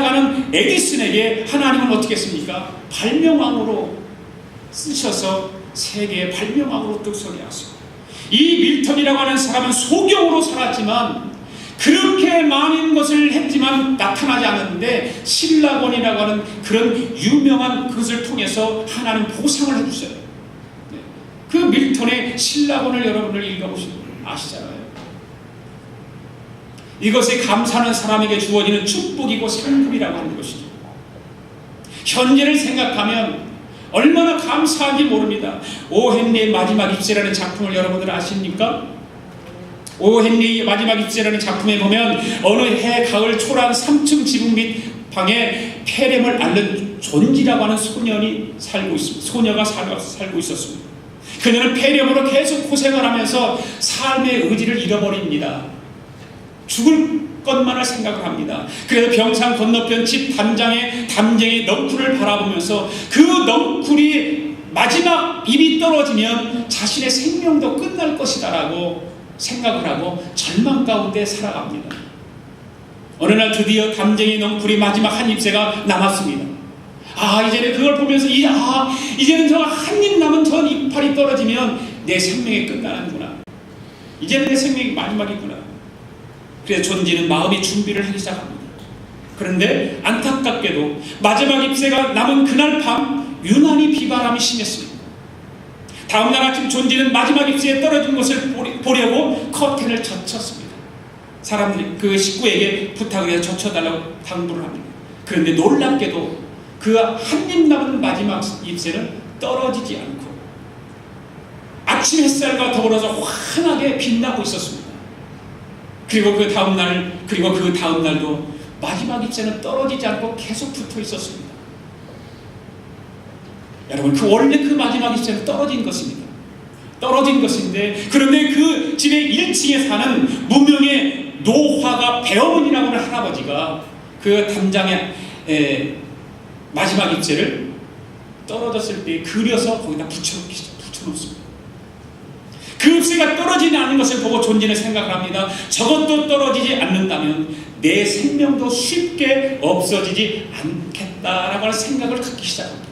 나가는 에디슨에게 하나님은 어떻게 했습니까? 발명왕으로 쓰셔서 세계의 발명왕으로 뚝서게 하셨습니다. 이 밀턴이라고 하는 사람은 소경으로 살았지만 그렇게 많은 것을 했지만 나타나지 않았는데 신라본이라고 하는 그런 유명한 것을 통해서 하나님 보상을 해주셔요. 그 밀턴의 신라본을 여러분들 읽어보시면 아시잖아요. 이것이 감사하는 사람에게 주어지는 축복이고 상급이라고 하는 것이죠. 현재를 생각하면 얼마나 감사한지 모릅니다. 오 헨리의 마지막 입세라는 작품을 여러분들 아십니까? 오 헨리의 마지막 입세라는 작품에 보면 어느 해 가을 초라한 3층 지붕 밑 방에 폐렴을 앓는 존지라고 하는 소년이 살고 있습니다. 소녀가 살고 있었습니다. 그녀는 폐렴으로 계속 고생을 하면서 삶의 의지를 잃어버립니다. 죽을 것만을 생각을 합니다. 그래서 병상 건너편 집 담쟁이 넝쿨을 바라보면서 그 넝쿨이 마지막 입이 떨어지면 자신의 생명도 끝날 것이다 라고 생각을 하고 절망 가운데 살아갑니다. 어느 날 드디어 담쟁이 넝쿨이 마지막 한 잎새가 남았습니다. 이제는 그걸 보면서 이제는 저 한 입 남은 저 이파리 떨어지면 내 생명이 끝나는구나. 이제는 내 생명이 마지막이구나. 그래서 존지는 마음의 준비를 하기 시작합니다. 그런데 안타깝게도 마지막 잎새가 남은 그날 밤 유난히 비바람이 심했습니다. 다음날 아침 존지는 마지막 잎새에 떨어진 것을 보려고 커튼을 젖혔습니다. 사람들이 그 식구에게 부탁을 해서 젖혀달라고 당부를 합니다. 그런데 놀랍게도 그 한 입 남은 마지막 잎새는 떨어지지 않고 아침 햇살과 더불어서 환하게 빛나고 있었습니다. 그리고 그 다음날도 마지막 잎새는 떨어지지 않고 계속 붙어 있었습니다. 여러분, 원래 그 마지막 잎새는 떨어진 것입니다. 떨어진 것인데, 그런데 그 집의 1층에 사는 무명의 노화가 배어머니라고 하는 할아버지가 그 담장에 마지막 잎새를 떨어졌을 때 그려서 거기다 붙여놓습니다. 그 잎새가 떨어지지 않는 것을 보고 존지는 생각을 합니다. 저것도 떨어지지 않는다면 내 생명도 쉽게 없어지지 않겠다라고 하는 생각을 갖기 시작합니다.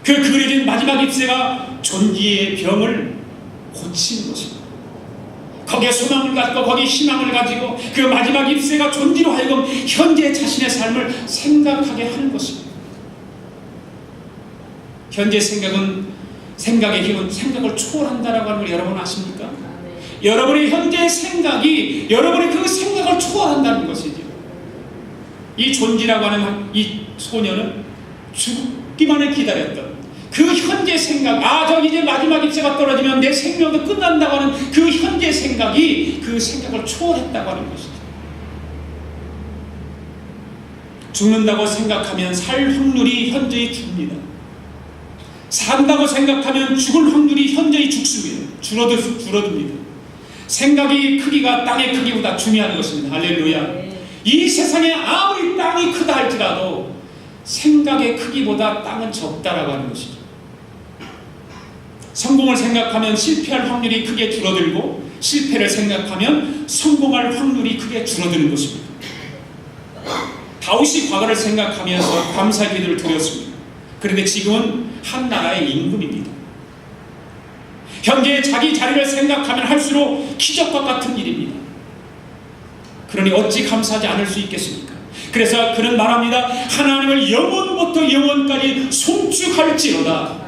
그 그려진 마지막 잎새가 존지의 병을 고치는 것입니다. 거기에 소망을 갖고 거기에 희망을 가지고 그 마지막 잎새가 존지로 하여금 현재 자신의 삶을 생각하게 하는 것입니다. 현재 생각의 힘은 생각을 초월한다라고 하는 걸 여러분 아십니까? 여러분의 현재 생각이 여러분의 그 생각을 초월한다는 것이죠. 이 존지라고 하는 이 소녀는 죽기만을 기다렸던 그 현재 생각, 저 이제 마지막 잎새가 떨어지면 내 생명도 끝난다고 하는 그 현재 생각이 그 생각을 초월했다고 하는 것이죠. 죽는다고 생각하면 살 확률이 현저히 줍니다. 산다고 생각하면 죽을 확률이 현저히 죽습니다. 줄어듭니다. 생각의 크기가 땅의 크기보다 중요한 것입니다. 할렐루야. 이 세상에 아무리 땅이 크다 할지라도 생각의 크기보다 땅은 적다라고 하는 것이죠. 성공을 생각하면 실패할 확률이 크게 줄어들고 실패를 생각하면 성공할 확률이 크게 줄어드는 것입니다. 다윗이 과거를 생각하면서 감사의 기도를 드렸습니다. 그런데 지금은 한 나라의 임금입니다. 현재 자기 자리를 생각하면 할수록 기적과 같은 일입니다. 그러니 어찌 감사하지 않을 수 있겠습니까? 그래서 그는 말합니다. 하나님을 영원부터 영원까지 송축할지로다.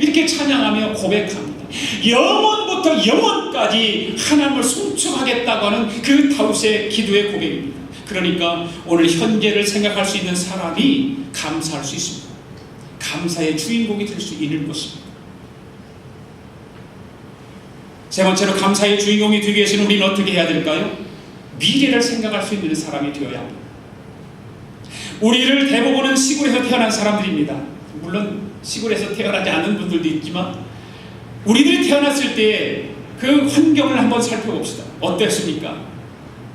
이렇게 찬양하며 고백합니다. 영원부터 영원까지 하나님을 송축하겠다고 하는 그 다윗의 기도의 고백입니다. 그러니까 오늘 현재를 생각할 수 있는 사람이 감사할 수 있습니다. 감사의 주인공이 될 수 있는 것입니다. 세 번째로 감사의 주인공이 되기 위해서는 우리는 어떻게 해야 될까요? 미래를 생각할 수 있는 사람이 되어야 합니다. 우리를 대부분은 시골에서 태어난 사람들입니다. 물론 시골에서 태어나지 않은 분들도 있지만 우리들이 태어났을 때 그 환경을 한번 살펴봅시다. 어땠습니까?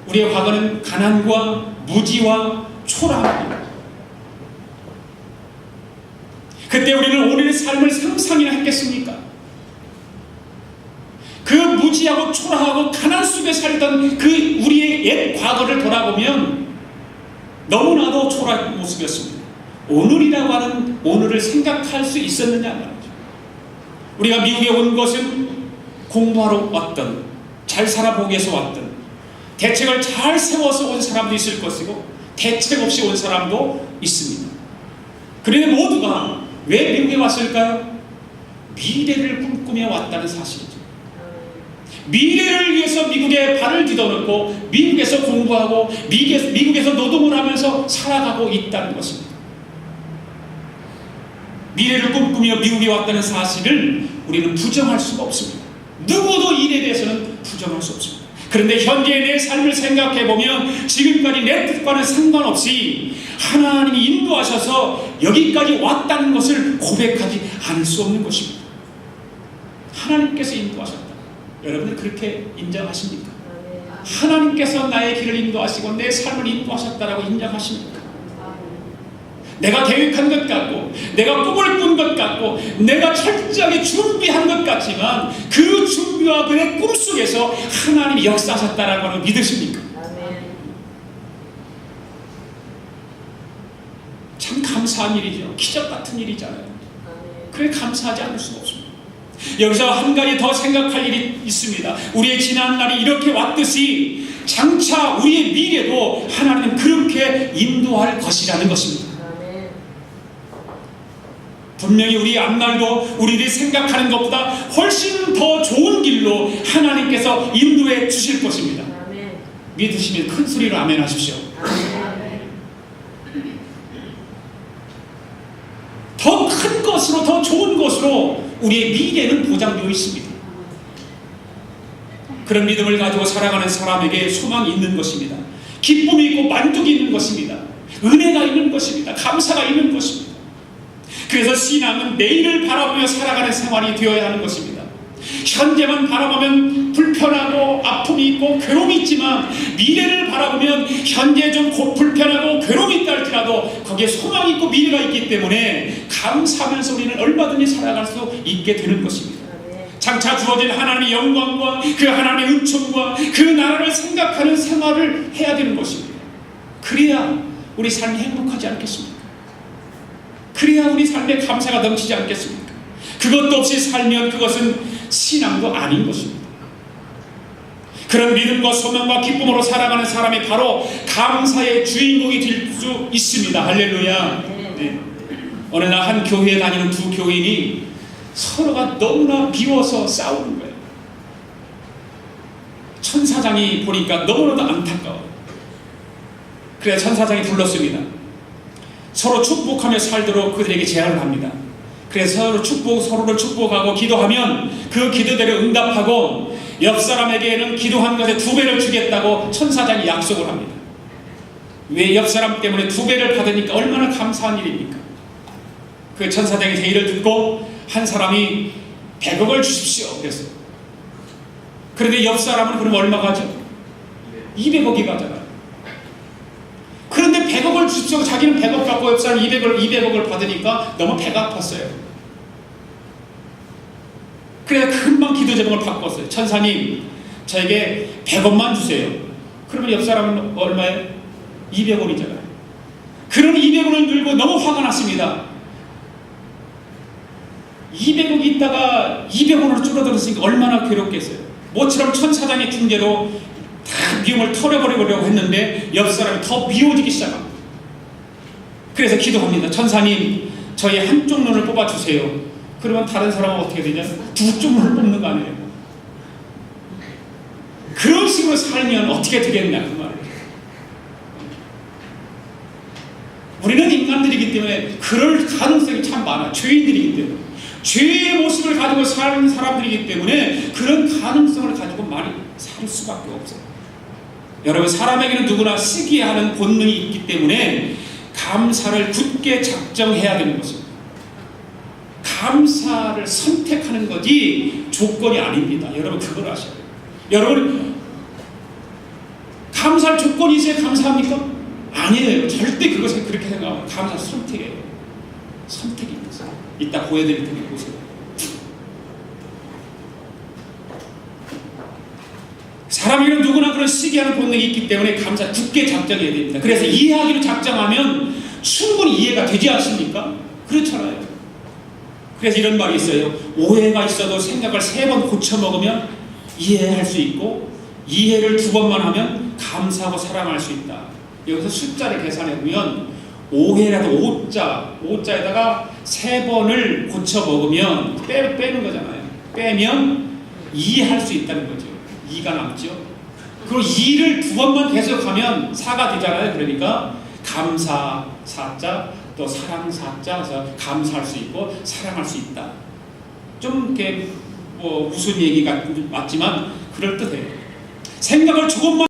우리의 과거는 가난과 무지와 초라합니다. 그때 우리는 오늘의 삶을 상상이나 했겠습니까? 그 무지하고 초라하고 가난 속에 살던 그 우리의 옛 과거를 돌아보면 너무나도 초라한 모습이었습니다. 오늘이라고 하는 오늘을 생각할 수 있었느냐 말이죠. 우리가 미국에 온 것은 공부하러 왔던, 잘 살아보기 위해서 왔던, 대책을 잘 세워서 온 사람도 있을 것이고 대책 없이 온 사람도 있습니다. 그런데 모두가 왜 미국에 왔을까요? 미래를 꿈꾸며 왔다는 사실이죠. 미래를 위해서 미국에 발을 디뎌놓고 미국에서 공부하고 미국에서 노동을 하면서 살아가고 있다는 것입니다. 미래를 꿈꾸며 미국에 왔다는 사실을 우리는 부정할 수가 없습니다. 누구도 이에 대해서는 부정할 수 없습니다. 그런데 현재의 내 삶을 생각해보면 지금까지 내 뜻과는 상관없이 하나님이 인도하셔서 여기까지 왔다는 것을 고백하지 않을 수 없는 것입니다. 하나님께서 인도하셨다. 여러분들 그렇게 인정하십니까? 하나님께서 나의 길을 인도하시고 내 삶을 인도하셨다라고 인정하십니까? 내가 계획한 것 같고 내가 꿈을 꾼 것 같고 내가 철저하게 준비한 것 같지만 그 준비와 그의 꿈 속에서 하나님이 역사하셨다라고 하는 걸 믿으십니까? 참 감사한 일이죠. 기적 같은 일이잖아요. 그래 감사하지 않을 수가 없습니다. 여기서 한 가지 더 생각할 일이 있습니다. 우리의 지난날이 이렇게 왔듯이 장차 우리의 미래도 하나님은 그렇게 인도할 것이라는 것입니다. 분명히 우리 앞날도 우리들이 생각하는 것보다 훨씬 더 좋은 길로 하나님께서 인도해 주실 것입니다. 믿으시면 큰 소리로 아멘 하십시오. 더 큰 것으로 더 좋은 것으로 우리의 미래는 보장되어 있습니다. 그런 믿음을 가지고 살아가는 사람에게 소망이 있는 것입니다. 기쁨이 있고 만족이 있는 것입니다. 은혜가 있는 것입니다. 감사가 있는 것입니다. 그래서 신앙은 내일을 바라보며 살아가는 생활이 되어야 하는 것입니다. 현재만 바라보면 불편하고 아픔이 있고 괴로움이 있지만 미래를 바라보면 현재 좀 불편하고 괴로움이 있다 할지라도 거기에 소망이 있고 미래가 있기 때문에 감사하면서 우리는 얼마든지 살아갈 수 있게 되는 것입니다. 장차 주어진 하나님의 영광과 그 하나님의 은총과 그 나라를 생각하는 생활을 해야 되는 것입니다. 그래야 우리 삶이 행복하지 않겠습니까? 그래야 우리 삶에 감사가 넘치지 않겠습니까? 그것도 없이 살면 그것은 신앙도 아닌 것입니다. 그런 믿음과 소망과 기쁨으로 살아가는 사람이 바로 감사의 주인공이 될 수 있습니다. 할렐루야. 네. 어느 날 한 교회에 다니는 두 교인이 서로가 너무나 미워서 싸우는 거예요. 천사장이 보니까 너무나도 안타까워요. 그래서 천사장이 불렀습니다. 서로 축복하며 살도록 그들에게 제안을 합니다. 그래서 서로를 축복하고 기도하면 그 기도대로 응답하고 옆 사람에게는 기도한 것에 2배를 주겠다고 천사장이 약속을 합니다. 왜 옆 사람 때문에 2배를 받으니까 얼마나 감사한 일입니까? 그 천사장이 제의를 듣고 한 사람이 100억을 주십시오 그랬어요. 그런데 옆 사람은 그럼 얼마 가죠? 200억이 가잖아요. 그런데 100억을 주십시오. 자기는 100억 갖고 옆 사람 200억을 받으니까 너무 배가 아팠어요. 그래서 금방 기도 제목을 바꿨어요. 천사님, 저에게 100억만 주세요. 그러면 옆 사람은 얼마예요? 200원이잖아요. 그런 200원을 들고 너무 화가 났습니다. 200억이 있다가 200원으로 줄어들었으니까 얼마나 괴롭겠어요. 모처럼 천사장의 핑계로 다 미움을 털어버리려고 했는데 옆 사람이 더 미워지기 시작합니다. 그래서 기도합니다. 천사님, 저의 한쪽 눈을 뽑아주세요. 그러면 다른 사람은 어떻게 되냐? 2쪽 눈을 뽑는 거 아니에요. 그런 식으로 살면 어떻게 되겠냐 그 말이에요. 우리는 인간들이기 때문에 그럴 가능성이 참 많아요. 죄인들이기 때문에. 죄의 모습을 가지고 사는 사람들이기 때문에 그런 가능성을 가지고 많이 살 수밖에 없어요. 여러분, 사람에게는 누구나 쓰기에 하는 본능이 있기 때문에 감사를 굳게 작정해야 되는 것입니다. 감사를 선택하는 것이 조건이 아닙니다. 여러분 그걸 아셔야 돼요. 여러분 감사할 조건이 있어야 감사합니까? 아니에요. 절대 그것을 그렇게 생각하면 감사 선택이에요. 선택입니다. 이따 보여드릴 테니 보세요. 사람에게는 누구나 그런 사람을 쓰게 하는 본능이 있기 때문에 감사 굳게 작정해야 됩니다. 그래서 이해하기로 작정하면 충분히 이해가 되지 않습니까? 그렇잖아요. 그래서 이런 말이 있어요. 오해가 있어도 생각을 3번 고쳐 먹으면 이해할 수 있고, 이해를 2번만 하면 감사하고 사랑할 수 있다. 여기서 숫자를 계산해 보면 오해라도 오자에다가 3번을 고쳐 먹으면 빼는 거잖아요. 빼면 이해할 수 있다는 거죠. 2가 남죠. 그리고 2를 2번만 계속하면 4가 되잖아요. 그러니까 감사 4자, 또 사랑 4자, 그래서 감사할 수 있고 사랑할 수 있다. 좀 이렇게 무슨 얘기가 맞지만 그럴듯해요. 생각을 조금만